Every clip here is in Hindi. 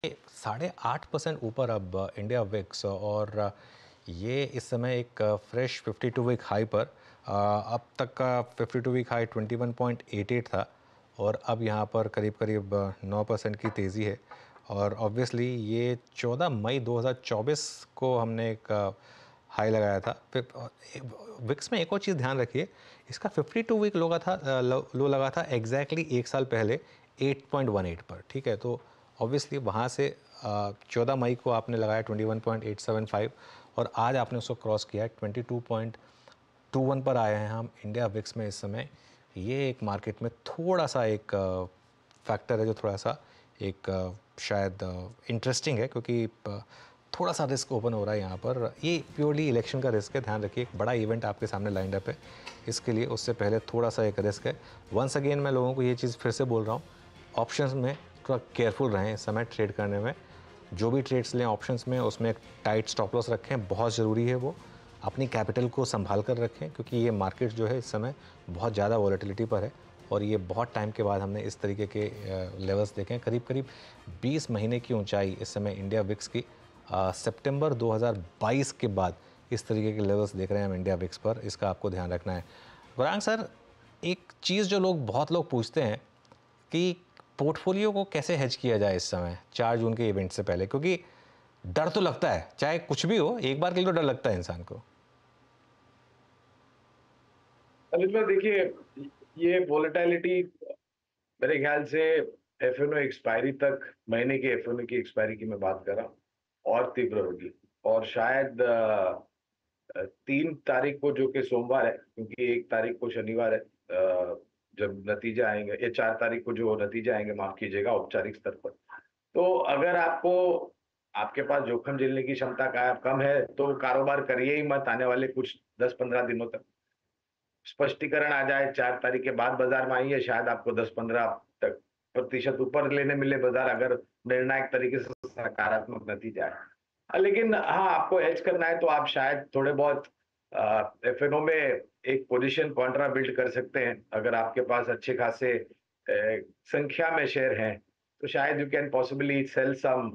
8.5% ऊपर अब इंडिया विक्स, और ये इस समय एक फ्रेश 52 वीक हाई पर, अब तक का 52 वीक हाई 21.88 था, और अब यहाँ पर करीब करीब 9% की तेज़ी है। और ऑब्वियसली ये 14 मई 2024 को हमने एक हाई लगाया था। फिर विक्स में एक और चीज़ ध्यान रखिए, इसका 52 वीक लो लगा था एग्जैक्टली एक साल पहले 8.18 पर। ठीक है, तो ऑब्वियसली वहाँ से 14 मई को आपने लगाया 21.875, और आज आपने उसको क्रॉस किया है 22.21 पर आए हैं हम इंडिया विक्स में इस समय। ये एक मार्केट में थोड़ा सा एक फैक्टर है जो थोड़ा सा एक शायद इंटरेस्टिंग है, क्योंकि थोड़ा सा रिस्क ओपन हो रहा है यहाँ पर। ये प्योरली इलेक्शन का रिस्क है, ध्यान रखिए। एक बड़ा इवेंट आपके सामने लाइंड अप है, इसके लिए उससे पहले थोड़ा सा एक रिस्क है। वंस अगेन मैं लोगों को ये चीज़ फिर से बोल रहा हूँ, ऑप्शंस में थोड़ा केयरफुल रहें इस समय ट्रेड करने में। जो भी ट्रेड्स लें ऑप्शंस में, उसमें एक टाइट स्टॉप लॉस रखें, बहुत ज़रूरी है वो। अपनी कैपिटल को संभाल कर रखें, क्योंकि ये मार्केट जो है इस समय बहुत ज़्यादा वॉलेटिलिटी पर है, और ये बहुत टाइम के बाद हमने इस तरीके के लेवल्स देखे हैं। करीब करीब 20 महीने की ऊंचाई इस समय इंडिया विक्स की, सितंबर 2022 के बाद इस तरीके के लेवल्स देख रहे हैं हम इंडिया विक्स पर। इसका आपको ध्यान रखना है। गौरांग सर, एक चीज़ जो बहुत लोग पूछते हैं कि पोर्टफोलियो को कैसे हेज किया जाए इस समय 4 जून के इवेंट से पहले, क्योंकि डर तो लगता है, चाहे कुछ भी हो, एक बार के लिए तो डर लगता है इंसान को। अभी देखिए, ये वोलेटिलिटी मेरे ख्याल से एफएनओ एक्सपायरी तक, महीने के एफएनओ की एक्सपायरी की मैं बात कर रहा हूँ, और तीव्र होगी। और शायद 3 तारीख को, जो कि सोमवार है, क्योंकि 1 तारीख को शनिवार है, जब नतीजे आएंगे, या 4 तारीख को जो नतीजे आएंगे, माफ कीजिएगा, औपचारिक स्तर पर। तो अगर आपके पास जोखिम झेलने की क्षमता का कम है, तो कारोबार करिए ही मत आने वाले कुछ 10-15 दिनों तक। स्पष्टीकरण आ जाए 4 तारीख के बाद बाजार में आइए, शायद आपको 10-15 तक प्रतिशत ऊपर लेने मिले बाजार, अगर निर्णायक तरीके से सकारात्मक नतीजा आए। लेकिन हाँ, आपको एज करना है तो आप शायद थोड़े बहुत एफएनओ में एक पोजीशन कॉन्ट्रा बिल्ड कर सकते हैं। अगर आपके पास अच्छे खासे संख्या में शेयर हैं, तो शायद you can possibly sell some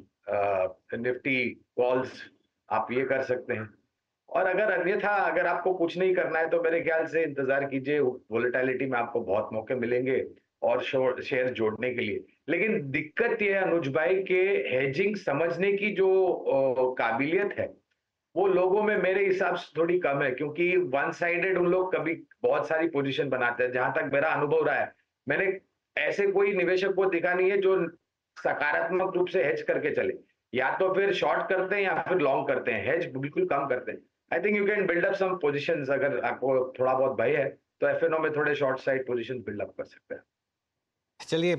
Nifty calls, आप ये कर सकते हैं। और अगर अन्यथा, अगर आपको कुछ नहीं करना है, तो मेरे ख्याल से इंतजार कीजिए। वोलेटिलिटी में आपको बहुत मौके मिलेंगे और शेयर जोड़ने के लिए। लेकिन दिक्कत ये है अनुज भाई, के हेजिंग समझने की जो काबिलियत है, वो लोगों में मेरे हिसाब से थोड़ी कम है, क्योंकि वन साइडेड उन लोग कभी बहुत सारी पोजीशन बनाते हैं। जहां तक मेरा अनुभव रहा है, मैंने ऐसे कोई निवेशक को दिखा नहीं है जो सकारात्मक रूप से हेज करके चले। या तो फिर शॉर्ट करते हैं या फिर लॉन्ग करते हैं, हेज बिल्कुल कम करते हैं। I think you can build up some positions. अगर आपको थोड़ा बहुत भय है, तो एफएनओ में थोड़े short side positions build up कर सकते हैं। चलिए,